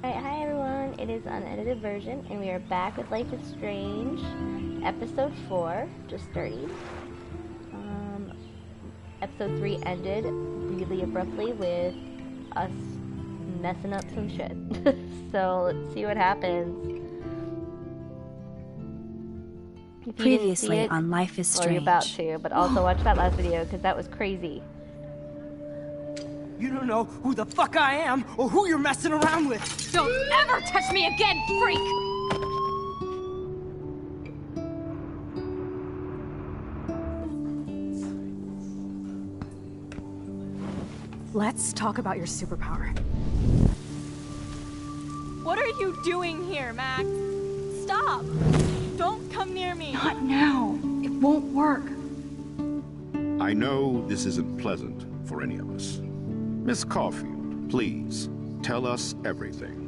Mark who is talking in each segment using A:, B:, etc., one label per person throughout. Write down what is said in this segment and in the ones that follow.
A: Alright, hi everyone, it is Unedited Version, and we are back with Life is Strange, episode 4, just started. Episode 3 ended really abruptly with us messing up some shit. So let's see what happens. If you didn't see
B: Previously
A: it,
B: on Life is Strange.
A: well, you're about to, but also watch that last video because that was crazy.
C: You don't know who the fuck I am or who you're messing around with.
D: Don't ever touch me again, freak! Let's talk about your superpower.
E: What are you doing here, Max? Stop! Don't come near me!
B: Not now. It won't work.
F: I know this isn't pleasant for any of us. Miss Caulfield, please, tell us everything.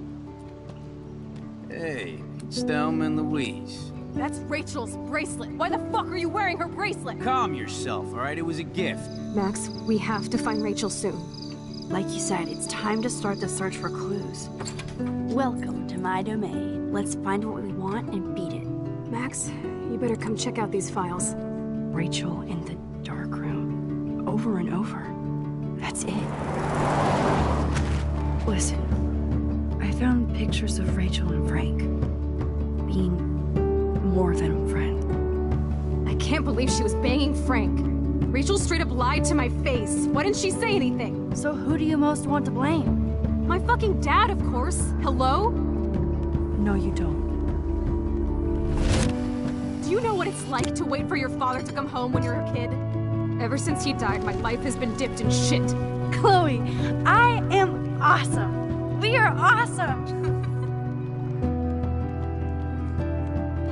G: Hey, Stelma and Louise.
D: That's Rachel's bracelet. Why the fuck are you wearing her bracelet?
G: Calm yourself, all right? It was a gift.
D: Max, we have to find Rachel soon.
B: Like you said, it's time to start the search for clues. Welcome to my domain. Let's find what we want and beat it.
D: Max, you better come check out these files.
B: Rachel in the dark room. Over and over. That's it. Listen, I found pictures of Rachel and Frank being more than a friend.
D: I can't believe she was banging Frank. Rachel straight up lied to my face. Why didn't she say anything?
B: So who do you most want to blame?
D: My fucking dad, of course. Hello?
B: No, you don't.
D: Do you know what it's like to wait for your father to come home when you're a kid? Ever since he died, my life has been dipped in shit.
B: Chloe, I am awesome. We are awesome.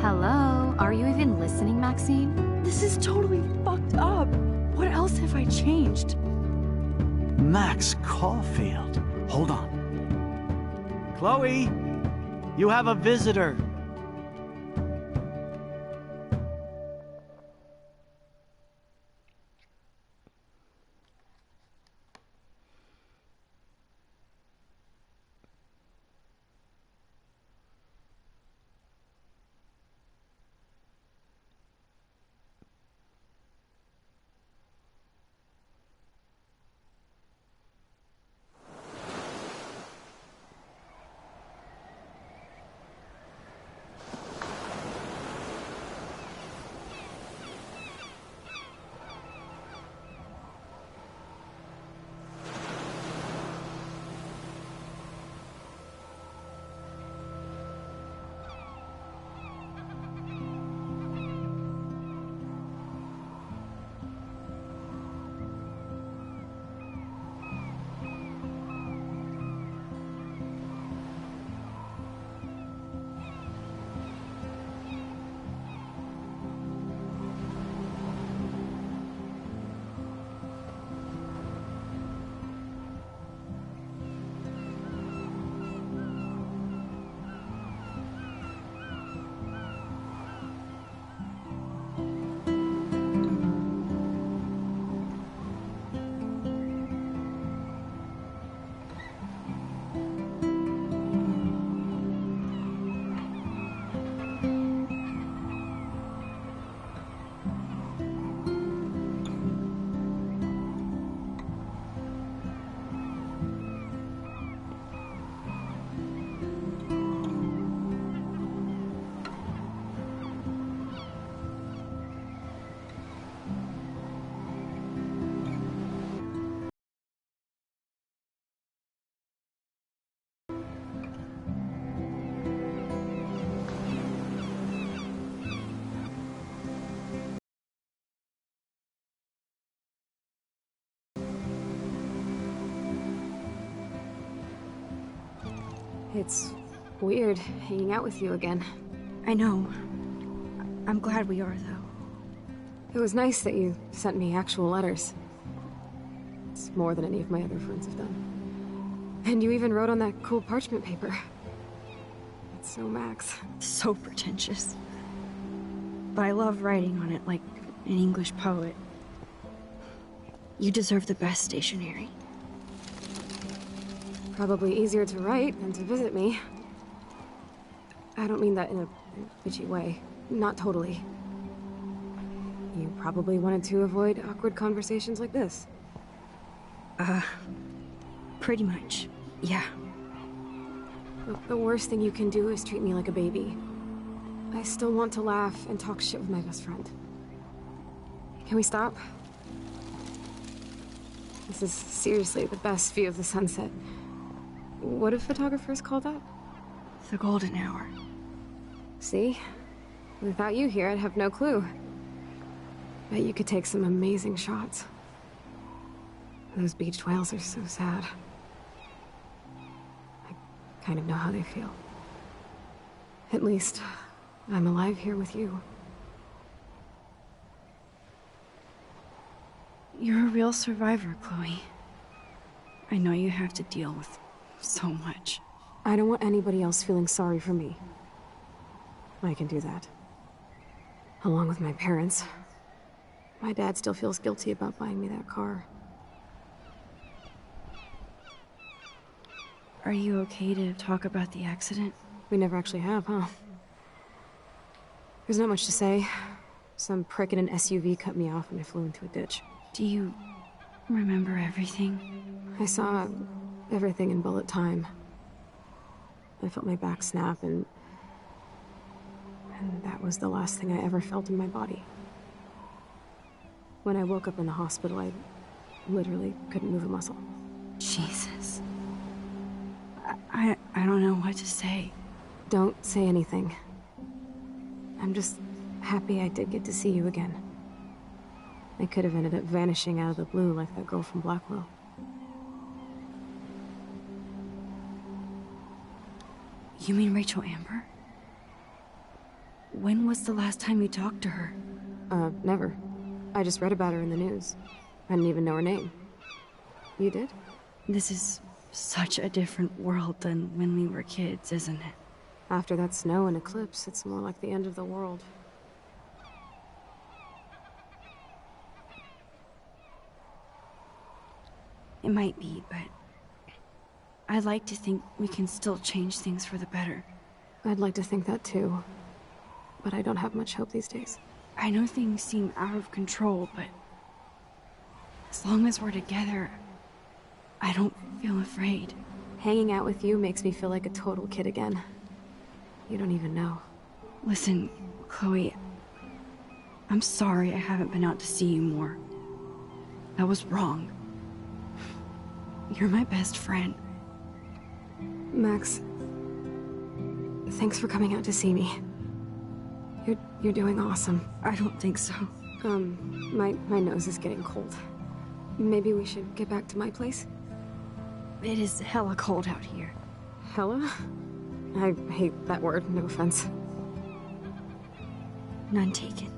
H: Hello? Are you even listening, Maxine?
B: This is totally fucked up. What else have I changed?
I: Max Caulfield. Hold on. Chloe, you have a visitor.
D: It's weird hanging out with you again.
B: I know. I'm glad we are, though.
D: It was nice that you sent me actual letters. It's more than any of my other friends have done. And you even wrote on that cool parchment paper. It's so Max.
B: So pretentious. But I love writing on it like an English poet. You deserve the best stationery.
D: Probably easier to write than to visit me. I don't mean that in a bitchy way. Not totally. You probably wanted to avoid awkward conversations like this.
B: Pretty much, yeah.
D: Look, the worst thing you can do is treat me like a baby. I still want to laugh and talk shit with my best friend. Can we stop? This is seriously the best view of the sunset. What do photographers call that?
B: The golden hour.
D: See? Without you here, I'd have no clue. Bet you could take some amazing shots. Those beached whales are so sad. I kind of know how they feel. At least, I'm alive here with you.
B: You're a real survivor, Chloe. I know you have to deal with so much.
D: I don't want anybody else feeling sorry for me. I can do that. Along with my parents. My dad still feels guilty about buying me that car.
B: Are you okay to talk about the accident?
D: We never actually have, huh? There's not much to say. Some prick in an SUV cut me off and I flew into a ditch.
B: Do you remember everything?
D: I saw everything in bullet time. I felt my back snap and that was the last thing I ever felt in my body. When I woke up in the hospital, I literally couldn't move a muscle.
B: Jesus. I don't know what to say.
D: Don't say anything. I'm just happy I did get to see you again. I could have ended up vanishing out of the blue like that girl from Blackwell.
B: You mean Rachel Amber? When was the last time you talked to her?
D: Never. I just read about her in the news. I didn't even know her name. You did?
B: This is such a different world than when we were kids, isn't it?
D: After that snow and eclipse, it's more like the end of the world.
B: It might be, but I'd like to think we can still change things for the better.
D: I'd like to think that too, but I don't have much hope these days.
B: I know things seem out of control, but as long as we're together, I don't feel afraid.
D: Hanging out with you makes me feel like a total kid again. You don't even know.
B: Listen, Chloe, I'm sorry I haven't been out to see you more. That was wrong. You're my best friend.
D: Max, thanks for coming out to see me. You're doing awesome.
B: I don't think so.
D: My nose is getting cold. Maybe we should get back to my place?
B: It is hella cold out here.
D: Hella? I hate that word, no offense.
B: None taken.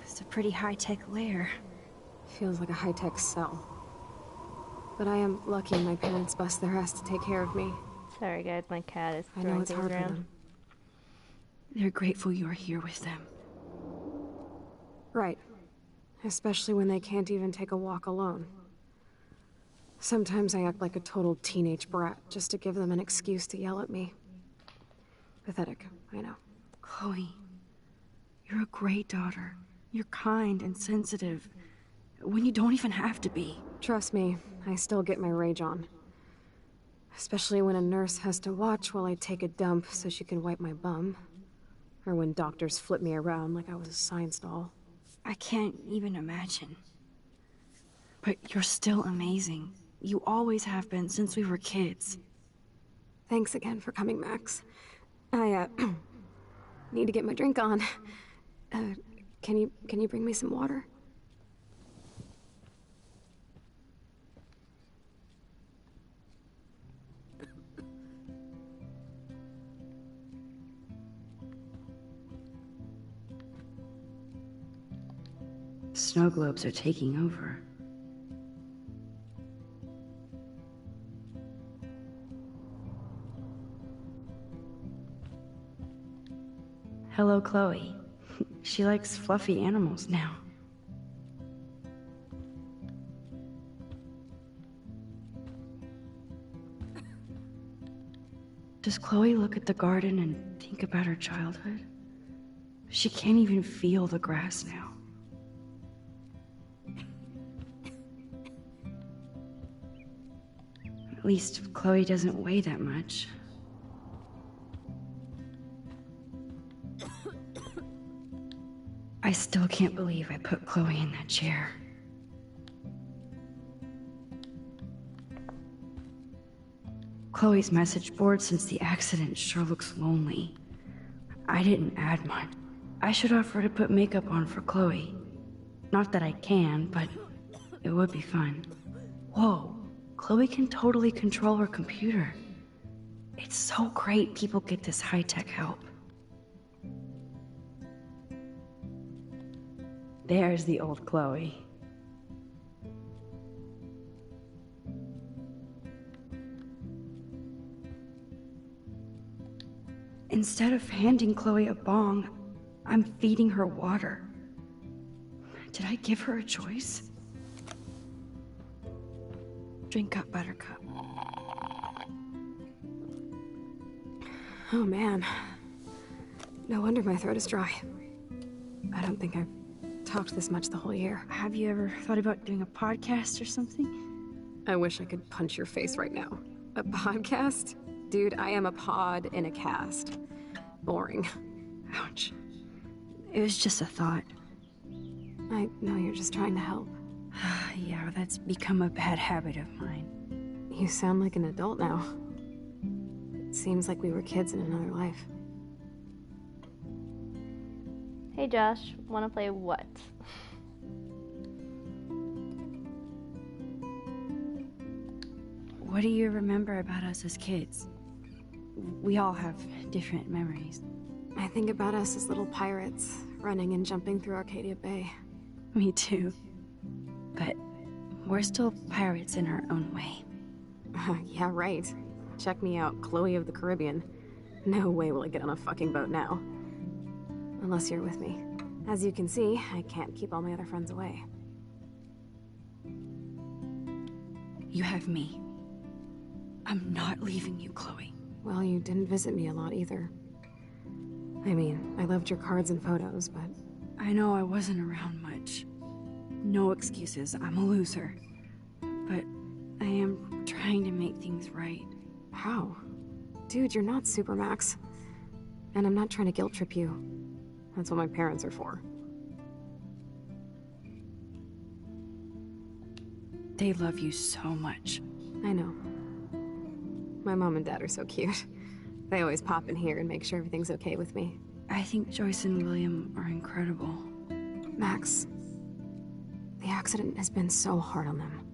B: It's a pretty high-tech lair.
D: Feels like a high-tech cell. But I am lucky my parents bust their ass to take care of me.
A: Sorry guys, my cat is
D: I
A: throwing
D: know it's
A: things
D: hard for
A: around.
D: them.
B: They're grateful you're here with them.
D: Right. Especially when they can't even take a walk alone. Sometimes I act like a total teenage brat just to give them an excuse to yell at me. Pathetic, I know.
B: Chloe, you're a great daughter. You're kind and sensitive, when you don't even have to be.
D: Trust me, I still get my rage on. Especially when a nurse has to watch while I take a dump so she can wipe my bum. Or when doctors flip me around like I was a science doll.
B: I can't even imagine. But you're still amazing. You always have been since we were kids.
D: Thanks again for coming, Max. I, need to get my drink on. Can you bring me some water?
B: Snow globes are taking over. Hello, Chloe. She likes fluffy animals now. Does Chloe look at the garden and think about her childhood? She can't even feel the grass now. At least Chloe doesn't weigh that much. I still can't believe I put Chloe in that chair. Chloe's message board since the accident sure looks lonely. I didn't add much. I should offer to put makeup on for Chloe. Not that I can, but it would be fun. Whoa, Chloe can totally control her computer. It's so great people get this high-tech help. There's the old Chloe. Instead of handing Chloe a bong, I'm feeding her water. Did I give her a choice? Drink up, Buttercup.
D: Oh man. No wonder my throat is dry. I don't think I've talked this much the whole year.
B: Have you ever thought about doing a podcast or something?
D: I wish I could punch your face right now. A podcast? Dude, I am a pod in a cast. Boring.
B: Ouch. It was just a thought.
D: I know you're just trying to help.
B: Yeah, that's become a bad habit of mine.
D: You sound like an adult now. It seems like we were kids in another life.
A: Hey Josh, wanna play what?
B: What do you remember about us as kids? We all have different memories.
D: I think about us as little pirates, running and jumping through Arcadia Bay.
B: Me too. But we're still pirates in our own way.
D: Yeah, right. Check me out, Chloe of the Caribbean. No way will I get on a fucking boat now. Unless you're with me. As you can see, I can't keep all my other friends away.
B: You have me. I'm not leaving you, Chloe.
D: Well, you didn't visit me a lot either. I mean, I loved your cards and photos, but...
B: I know I wasn't around much. No excuses, I'm a loser. But I am trying to make things right.
D: How? Dude, you're not Supermax. And I'm not trying to guilt trip you. That's what my parents are for.
B: They love you so much.
D: I know. My mom and dad are so cute. They always pop in here and make sure everything's okay with me.
B: I think Joyce and William are incredible.
D: Max, the accident has been so hard on them.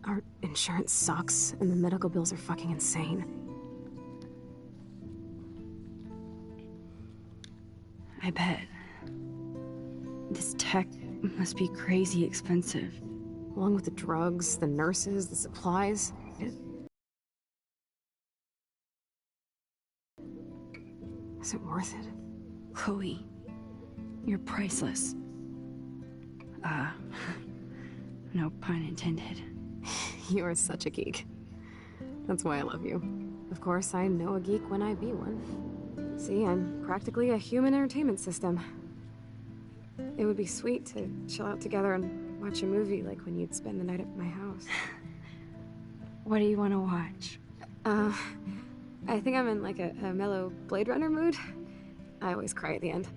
D: Our insurance sucks, and the medical bills are fucking insane.
B: I bet. This tech must be crazy expensive.
D: Along with the drugs, the nurses, the supplies. Is it worth it?
B: Chloe, you're priceless. No pun intended.
D: You are such a geek. That's why I love you. Of course, I know a geek when I be one. See, I'm practically a human entertainment system. It would be sweet to chill out together and watch a movie like when you'd spend the night at my house.
B: What do you want to watch?
D: I think I'm in like a mellow Blade Runner mood. I always cry at the end.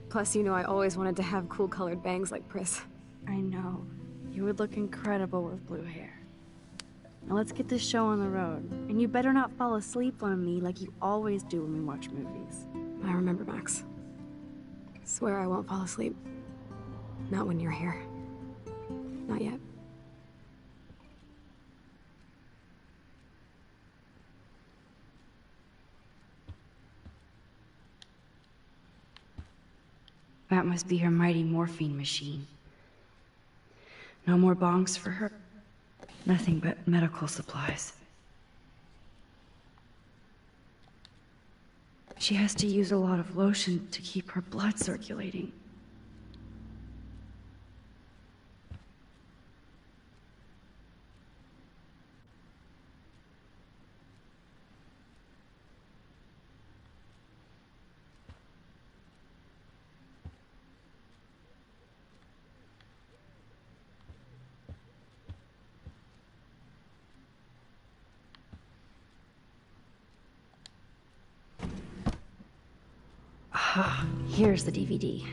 D: Plus, you know I always wanted to have cool colored bangs like Pris.
B: I know. You would look incredible with blue hair. Now let's get this show on the road. And you better not fall asleep on me like you always do when we watch movies.
D: I remember, Max. Swear I won't fall asleep. Not when you're here. Not yet.
B: That must be her mighty morphine machine. No more bongs for her. Nothing but medical supplies. She has to use a lot of lotion to keep her blood circulating. Here's the DVD.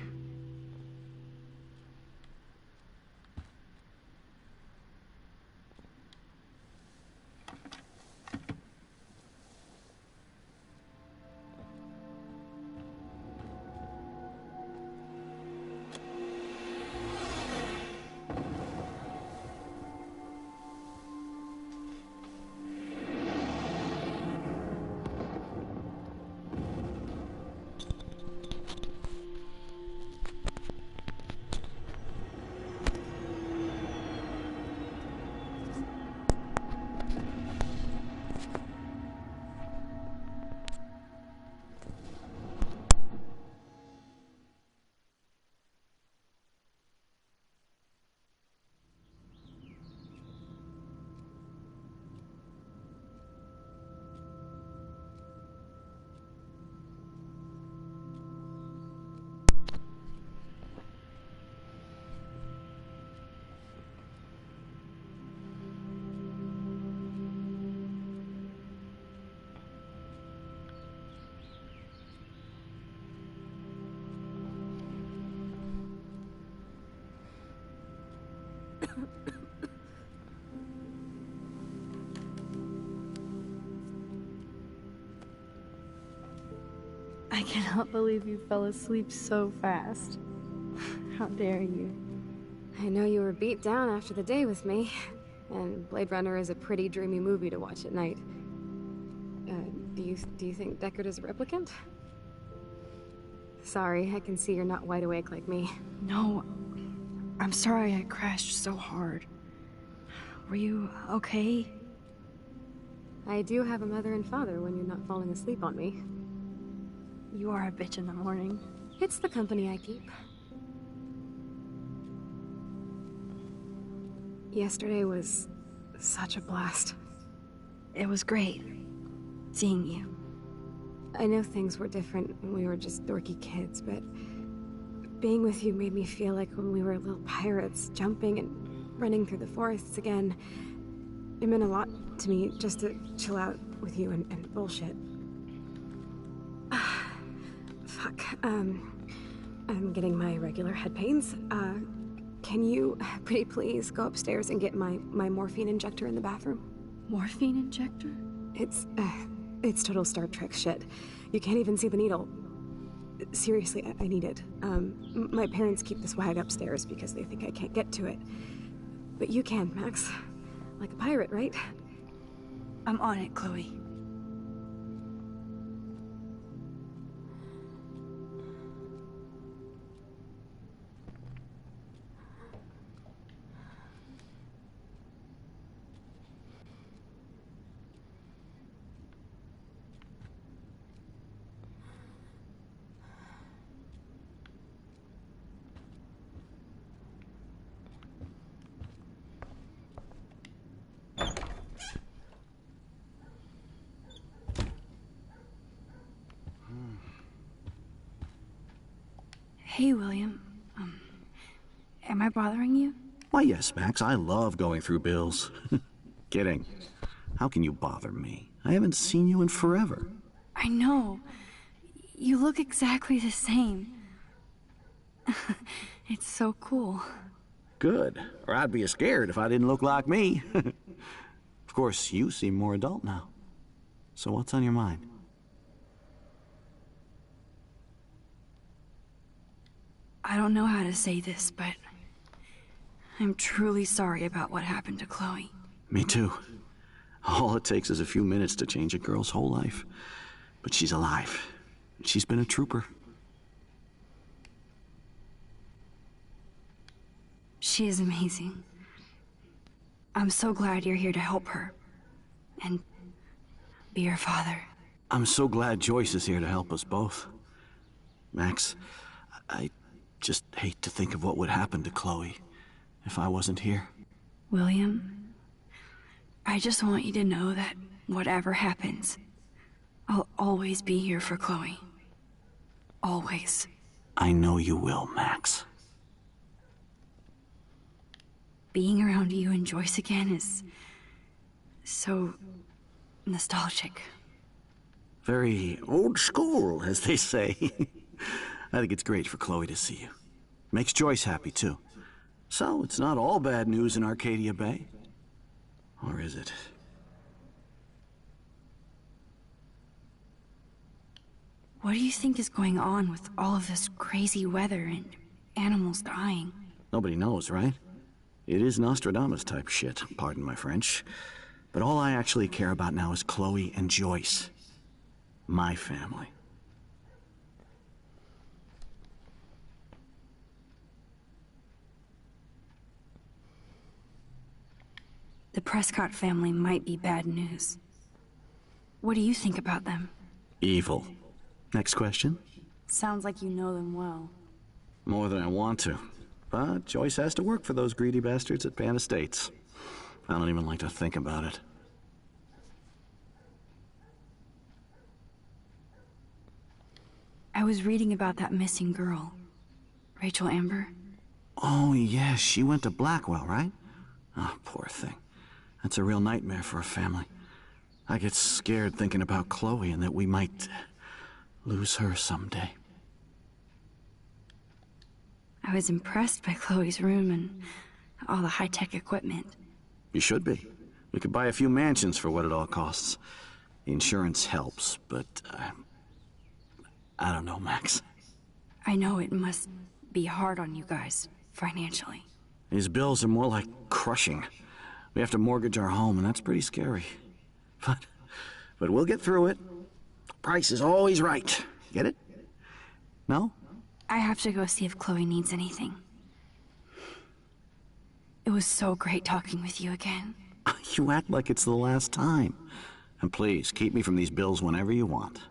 B: I cannot believe you fell asleep so fast. How dare you?
D: I know you were beat down after the day with me, and Blade Runner is a pretty dreamy movie to watch at night. Do you think Deckard is a replicant? Sorry, I can see you're not wide awake like me.
B: No, I'm sorry I crashed so hard. Were you okay?
D: I do have a mother and father when you're not falling asleep on me.
B: You are a bitch in the morning.
D: It's the company I keep. Yesterday was such a blast.
B: It was great seeing you.
D: I know things were different when we were just dorky kids, but being with you made me feel like when we were little pirates, jumping and running through the forests again. It meant a lot to me just to chill out with you and bullshit. Fuck, I'm getting my regular head pains. Can you, pretty please, go upstairs and get my morphine injector in the bathroom?
B: Morphine injector?
D: It's total Star Trek shit. You can't even see the needle. Seriously, I need it. My parents keep the swag upstairs because they think I can't get to it. But you can, Max. Like a pirate, right?
B: I'm on it, Chloe. Hey, William. Am I bothering you?
I: Why, yes, Max, I love going through bills. Kidding. How can you bother me? I haven't seen you in forever.
B: I know. You look exactly the same. It's so cool.
I: Good. Or I'd be scared if I didn't look like me. Of course, you seem more adult now. So what's on your mind?
B: I don't know how to say this, but I'm truly sorry about what happened to Chloe.
I: Me too. All it takes is a few minutes to change a girl's whole life. But she's alive. She's been a trooper.
B: She is amazing. I'm so glad you're here to help her. And be her father.
I: I'm so glad Joyce is here to help us both. Max, I just hate to think of what would happen to Chloe if I wasn't here.
B: William, I just want you to know that whatever happens, I'll always be here for Chloe. Always.
I: I know you will, Max.
B: Being around you and Joyce again is so nostalgic.
I: Very old school, as they say. I think it's great for Chloe to see you. Makes Joyce happy, too. So, it's not all bad news in Arcadia Bay. Or is it?
B: What do you think is going on with all of this crazy weather and animals dying?
I: Nobody knows, right? It is Nostradamus-type shit, pardon my French. But all I actually care about now is Chloe and Joyce. My family.
B: The Prescott family might be bad news. What do you think about them?
I: Evil. Next question?
B: Sounds like you know them well.
I: More than I want to. But Joyce has to work for those greedy bastards at Pan Estates. I don't even like to think about it.
B: I was reading about that missing girl. Rachel Amber.
I: Oh, yeah, she went to Blackwell, right? Oh, poor thing. That's a real nightmare for a family. I get scared thinking about Chloe and that we might lose her someday.
B: I was impressed by Chloe's room and all the high-tech equipment.
I: You should be. We could buy a few mansions for what it all costs. The insurance helps, but I don't know, Max.
B: I know it must be hard on you guys, financially.
I: These bills are more like crushing. We have to mortgage our home, and that's pretty scary. But we'll get through it. Price is always right. Get it? No?
B: I have to go see if Chloe needs anything. It was so great talking with you again.
I: You act like it's the last time. And please, keep me from these bills whenever you want.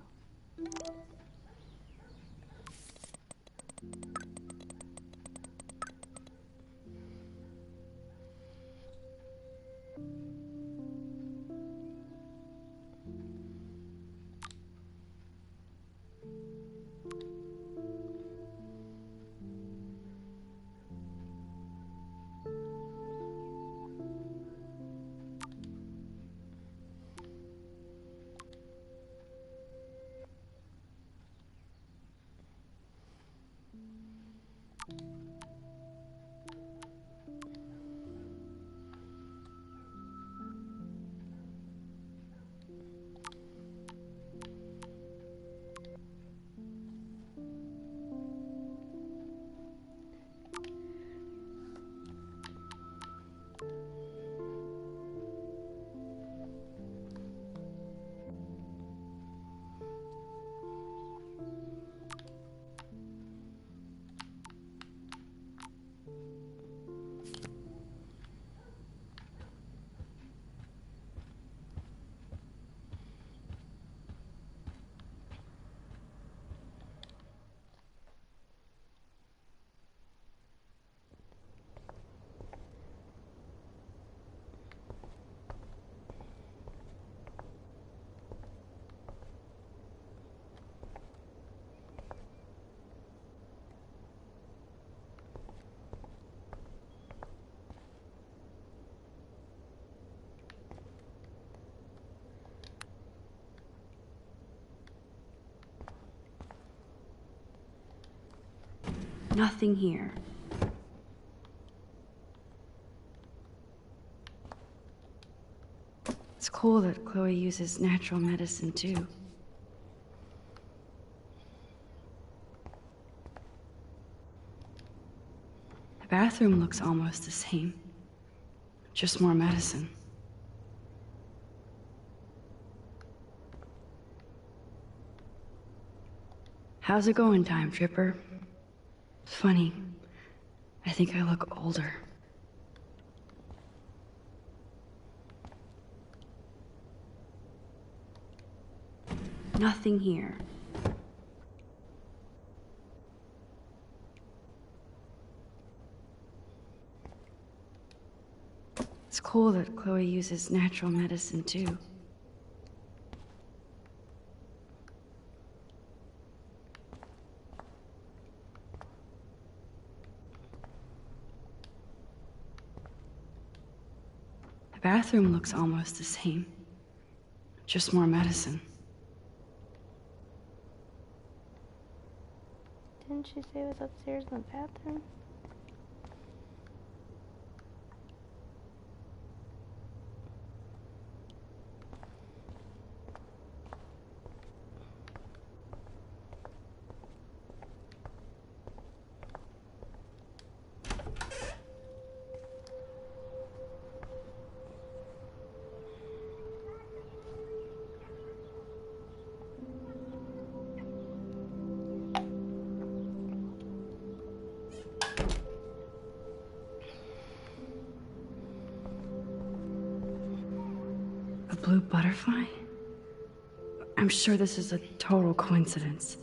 B: Nothing here. It's cool that Chloe uses natural medicine too. The bathroom looks almost the same. Just more medicine. How's it going, Time Tripper? Funny. I think I look older. Nothing here. It's cool that Chloe uses natural medicine too. The bathroom looks almost the same. Just more medicine.
A: Didn't she say it was upstairs in the bathroom?
B: A blue butterfly? I'm sure this is a total coincidence.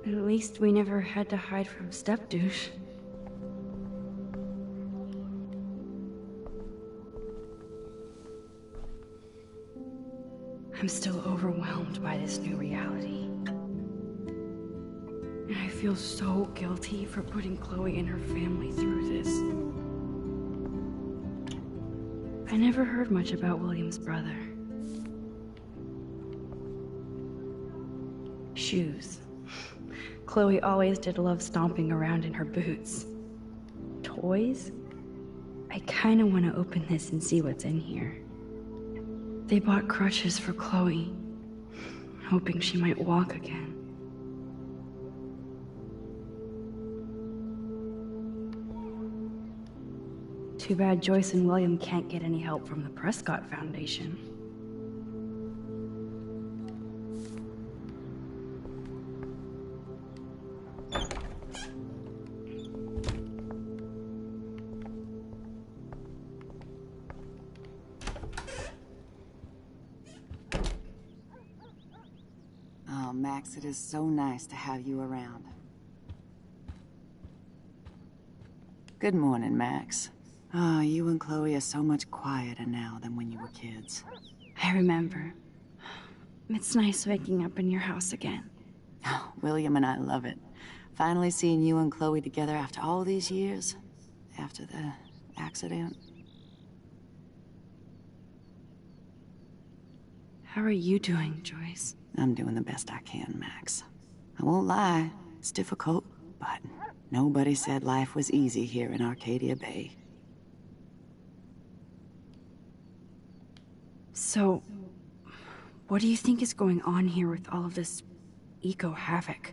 B: At least we never had to hide from Step-douche. I'm still overwhelmed by this new reality. And I feel so guilty for putting Chloe and her family through this. I never heard much about William's brother. Shoes. Chloe always did love stomping around in her boots. Toys? I kinda wanna open this and see what's in here. They bought crutches for Chloe, hoping she might walk again. Too bad Joyce and William can't get any help from the Prescott Foundation.
J: Oh, Max, it is so nice to have you around. Good morning, Max. Oh, you and Chloe are so much quieter now than when you were kids.
B: I remember. It's nice waking up in your house again.
J: Oh, William and I love it. Finally seeing you and Chloe together after all these years. After the accident.
B: How are you doing, Joyce?
J: I'm doing the best I can, Max. I won't lie, it's difficult, but nobody said life was easy here in Arcadia Bay.
B: So, what do you think is going on here with all of this eco-havoc?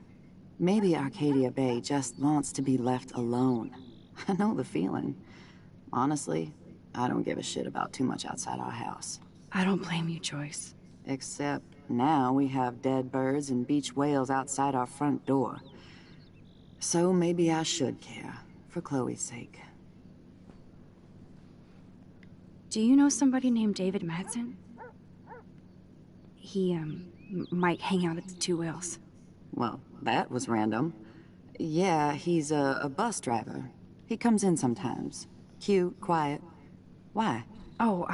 J: Maybe Arcadia Bay just wants to be left alone. I know the feeling. Honestly, I don't give a shit about too much outside our house.
B: I don't blame you, Joyce.
J: Except now we have dead birds and beach whales outside our front door. So maybe I should care, for Chloe's sake.
B: Do you know somebody named David Madsen? He, might hang out at the Two Whales.
J: Well, that was random. Yeah, he's a bus driver. He comes in sometimes. Cute, quiet. Why?
B: Oh,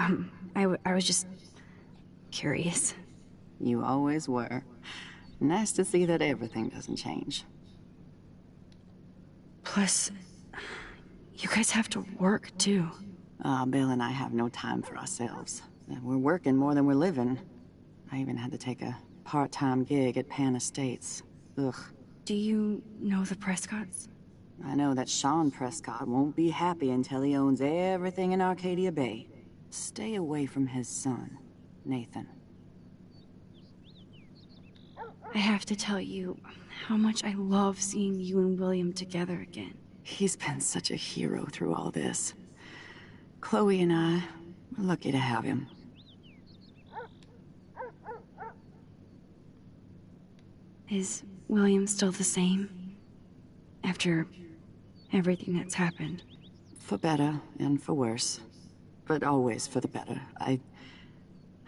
B: I was just curious.
J: You always were. Nice to see that everything doesn't change.
B: Plus, you guys have to work, too.
J: Bill and I have no time for ourselves. We're working more than we're living. I even had to take a part-time gig at Pan Estates. Ugh.
B: Do you know the Prescotts?
J: I know that Sean Prescott won't be happy until he owns everything in Arcadia Bay. Stay away from his son, Nathan.
B: I have to tell you how much I love seeing you and William together again.
J: He's been such a hero through all this. Chloe and I, we're lucky to have him.
B: Is William still the same? After everything that's happened?
J: For better and for worse. But always for the better. I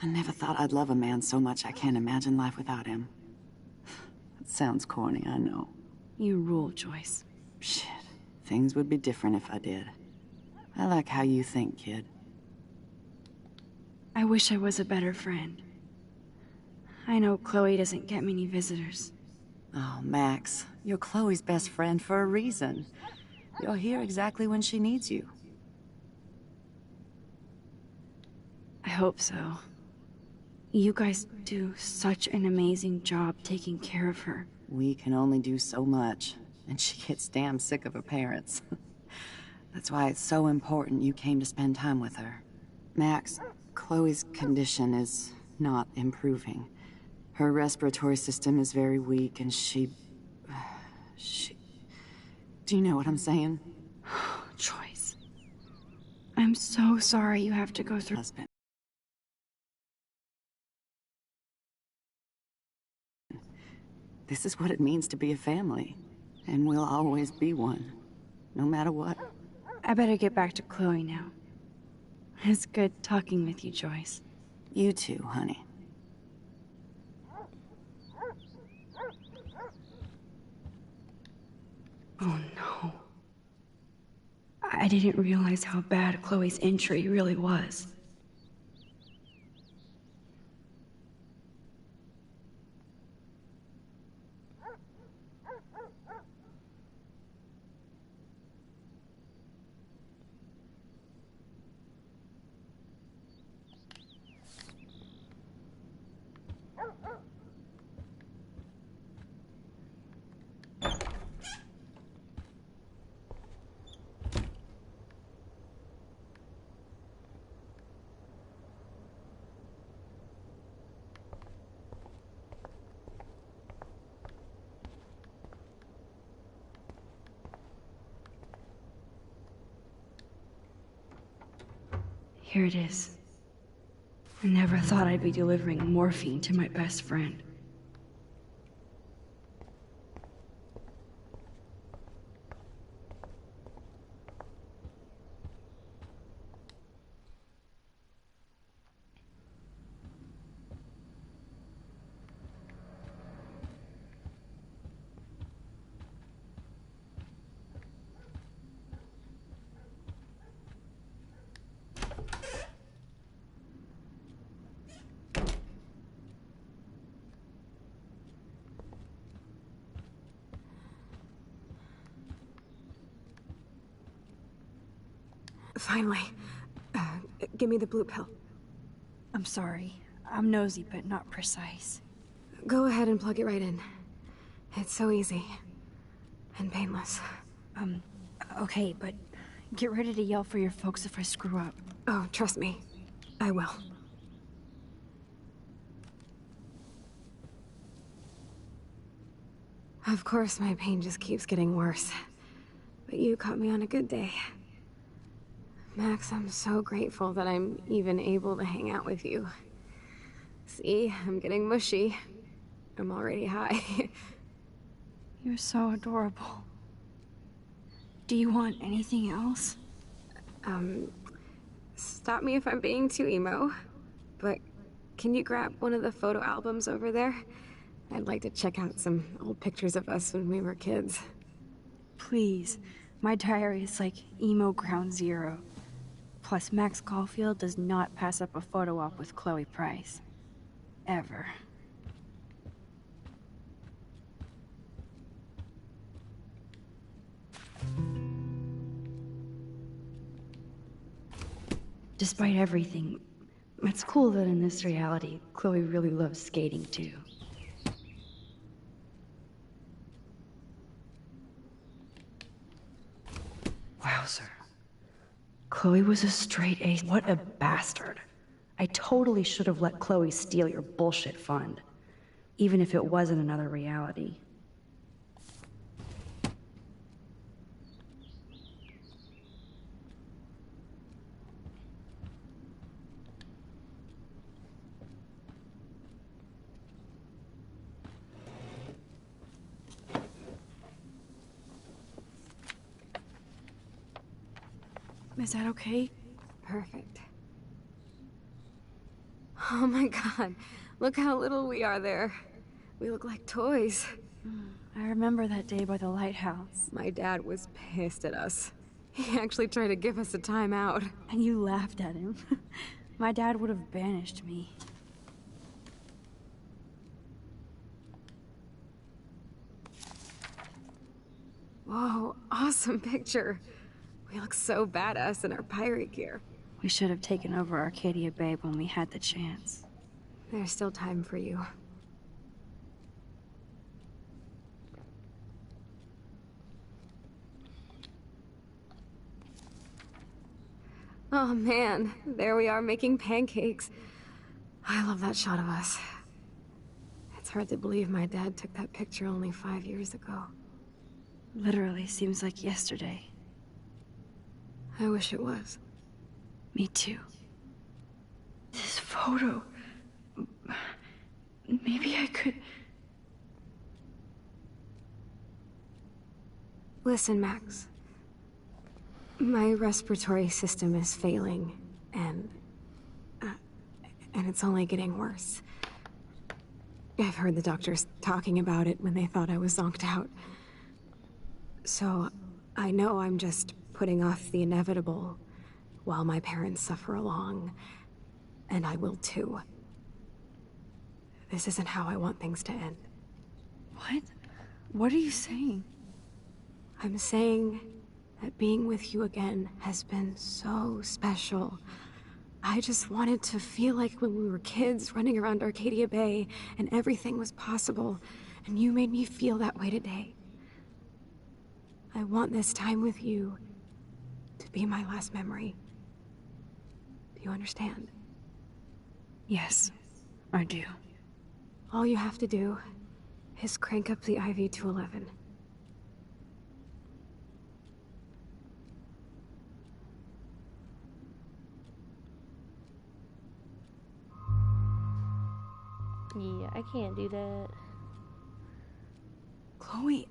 J: never thought I'd love a man so much I can't imagine life without him. It sounds corny, I know.
B: You rule, Joyce.
J: Shit. Things would be different if I did. I like how you think, kid.
B: I wish I was a better friend. I know Chloe doesn't get many visitors.
J: Oh, Max, you're Chloe's best friend for a reason. You're here exactly when she needs you.
B: I hope so. You guys do such an amazing job taking care of her.
J: We can only do so much, and she gets damn sick of her parents. That's why it's so important you came to spend time with her. Max, Chloe's condition is not improving. Her respiratory system is very weak, and she... Do you know what I'm saying?
B: Joyce. I'm so sorry you have to go through...
J: Husband. This is what it means to be a family. And we'll always be one. No matter what.
B: I better get back to Chloe now. It's good talking with you, Joyce.
J: You too, honey.
B: Oh no. I didn't realize how bad Chloe's injury really was. Here it is. I never thought I'd be delivering morphine to my best friend.
D: Finally. Give me the blue pill.
B: I'm sorry. I'm nosy, but not precise.
D: Go ahead and plug it right in. It's so easy. And painless.
B: Okay, but get ready to yell for your folks if I screw up.
D: Oh, trust me. I will. Of course, my pain just keeps getting worse. But you caught me on a good day. Max, I'm so grateful that I'm even able to hang out with you. See, I'm getting mushy. I'm already high.
B: You're so adorable. Do you want anything else?
D: Stop me if I'm being too emo, but can you grab one of the photo albums over there? I'd like to check out some old pictures of us when we were kids.
B: Please. My diary is like emo ground zero. Plus, Max Caulfield does not pass up a photo op with Chloe Price. Ever. Despite everything, it's cool that in this reality, Chloe really loves skating too. Wowzer. Chloe was a straight A. What a bastard. I totally should have let Chloe steal your bullshit fund, even if it wasn't another reality.
D: Is that okay? Perfect. Oh my god, look how little we are there. We look like toys.
B: I remember that day by the lighthouse.
D: My dad was pissed at us. He actually tried to give us a timeout.
B: And you laughed at him. My dad would have banished me.
D: Whoa, awesome picture. We look so badass in our pirate gear.
B: We should have taken over Arcadia Bay when we had the chance.
D: There's still time for you. Oh man, there we are making pancakes. I love that shot of us. It's hard to believe my dad took that picture only 5 years ago.
B: Literally seems like yesterday.
D: I wish it was.
B: Me too. This photo... Maybe I could...
D: Listen, Max. My respiratory system is failing, and it's only getting worse. I've heard the doctors talking about it when they thought I was zonked out. So, I know I'm just putting off the inevitable while my parents suffer along, and I will too. This isn't how I want things to end.
B: What? What are you saying?
D: I'm saying that being with you again has been so special. I just wanted to feel like when we were kids running around Arcadia Bay and everything was possible, and you made me feel that way today. I want this time with you to be my last memory. Do you understand?
B: Yes, I do.
D: All you have to do is crank up the IV to 11.
A: Yeah, I can't do that.
B: Chloe,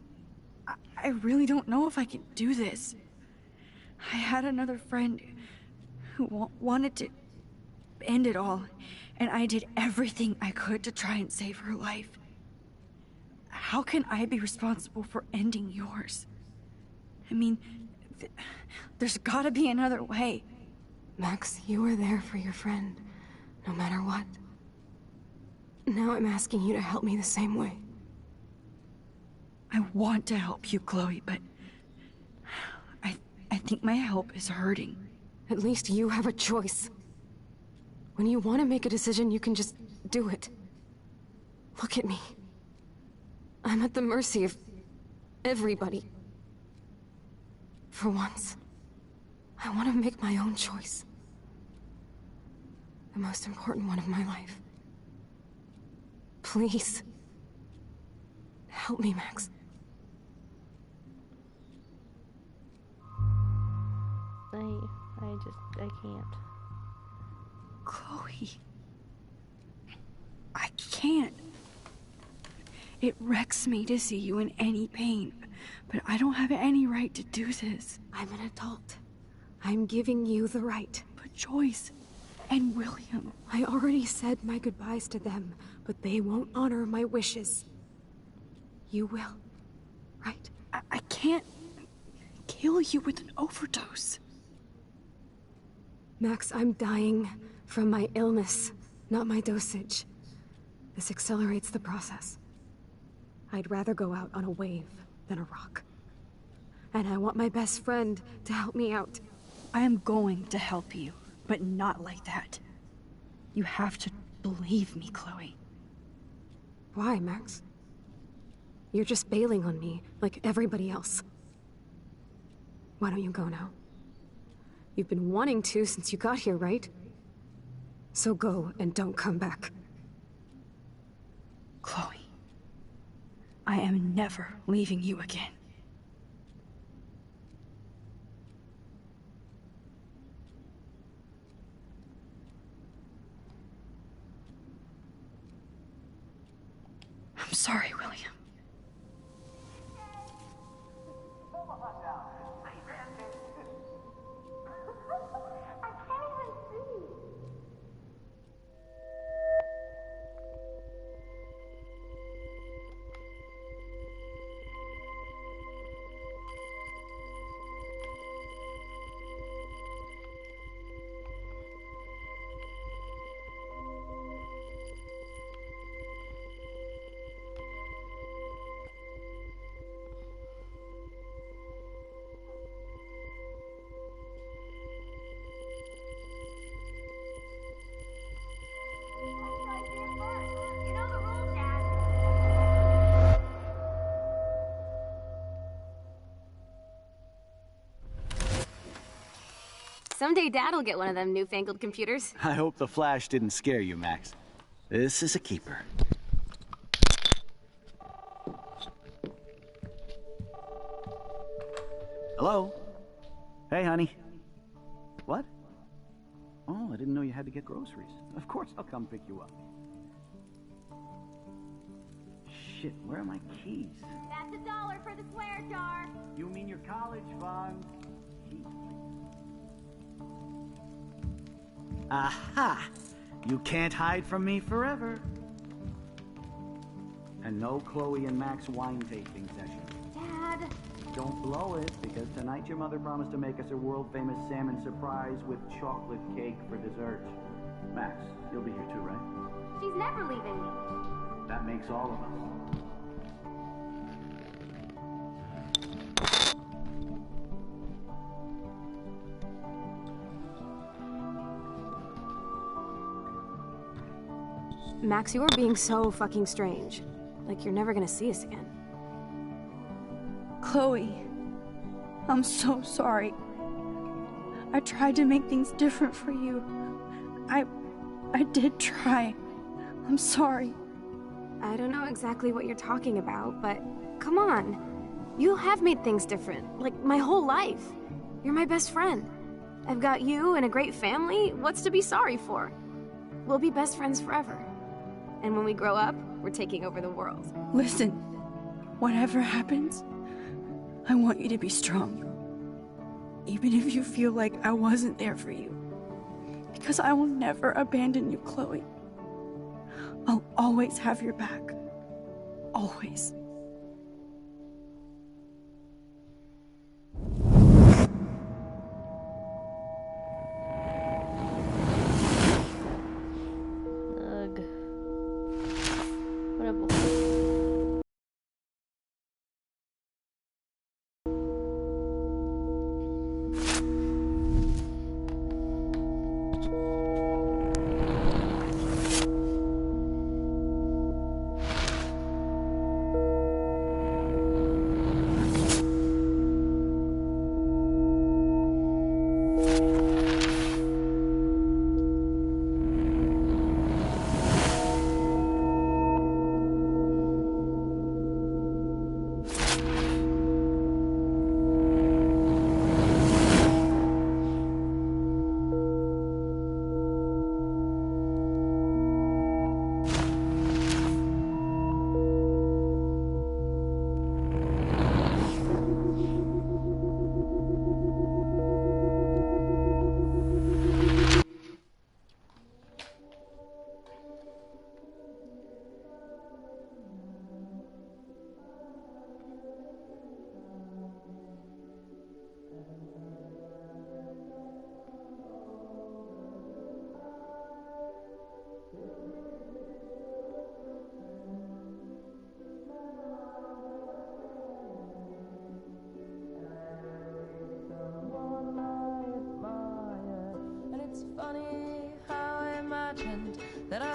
B: I really don't know if I can do this. I had another friend who wanted to end it all, and I did everything I could to try and save her life. How can I be responsible for ending yours? I mean, there's gotta be another way.
D: Max, you were there for your friend, no matter what. Now I'm asking you to help me the same way.
B: I want to help you, Chloe, but I think my help is hurting.
D: At least you have a choice. When you want to make a decision, you can just do it. Look at me. I'm at the mercy of everybody. For once, I want to make my own choice. The most important one of my life. Please. Help me, Max.
A: I can't.
B: Chloe. I can't. It wrecks me to see you in any pain, but I don't have any right to do this.
D: I'm an adult. I'm giving you the right.
B: But Joyce and William...
D: I already said my goodbyes to them, but they won't honor my wishes. You will, right?
B: I can't kill you with an overdose.
D: Max, I'm dying from my illness, not my dosage. This accelerates the process. I'd rather go out on a wave than a rock. And I want my best friend to help me out.
B: I am going to help you, but not like that. You have to believe me, Chloe.
D: Why, Max? You're just bailing on me, like everybody else. Why don't you go now? You've been wanting to since you got here, right? So go and don't come back.
B: Chloe, I am never leaving you again. I'm sorry, William.
D: Someday Dad'll get one of them newfangled computers.
I: I hope the flash didn't scare you, Max. This is a keeper. Hello? Hey, honey. What? Oh, I didn't know you had to get groceries. Of course I'll come pick you up. Shit, where are my keys?
E: That's $1 for the swear jar.
I: You mean your college funds? Aha! You can't hide from me forever. And no Chloe and Max wine tasting session.
E: Dad.
I: Don't blow it, because tonight your mother promised to make us a world-famous salmon surprise with chocolate cake for dessert. Max, you'll be here too, right?
E: She's never leaving me.
I: That makes all of us.
D: Max, you are being so fucking strange. Like you're never gonna see us again.
B: Chloe, I'm so sorry. I tried to make things different for you. I did try. I'm sorry.
D: I don't know exactly what you're talking about, but come on. You have made things different, like my whole life. You're my best friend. I've got you and a great family. What's to be sorry for? We'll be best friends forever. And when we grow up, we're taking over the world.
B: Listen, whatever happens, I want you to be strong. Even if you feel like I wasn't there for you. Because I will never abandon you, Chloe. I'll always have your back. Always.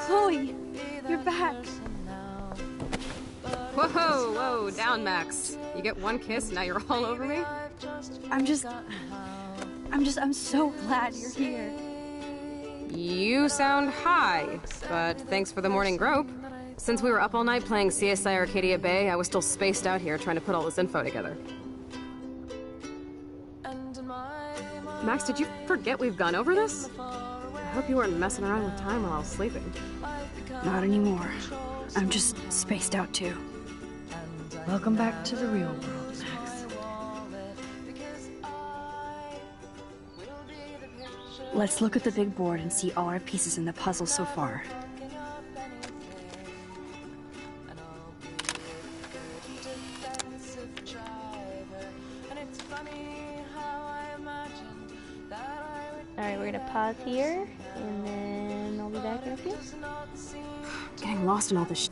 B: Chloe, you're back.
D: Whoa, down, Max. You get one kiss, now you're all over me?
B: I'm I'm so glad you're here.
D: You sound high, but thanks for the morning grope. Since we were up all night playing CSI Arcadia Bay, I was still spaced out here trying to put all this info together. Max, did you forget we've gone over this? I hope you weren't messing around with time while I was sleeping.
B: Not anymore. I'm just spaced out too. Welcome back to the real world, Max. Let's look at the big board and see all our pieces in the puzzle so far.
A: Alright, we're gonna pause here, and then I'll be back in a few.
D: Getting lost in all this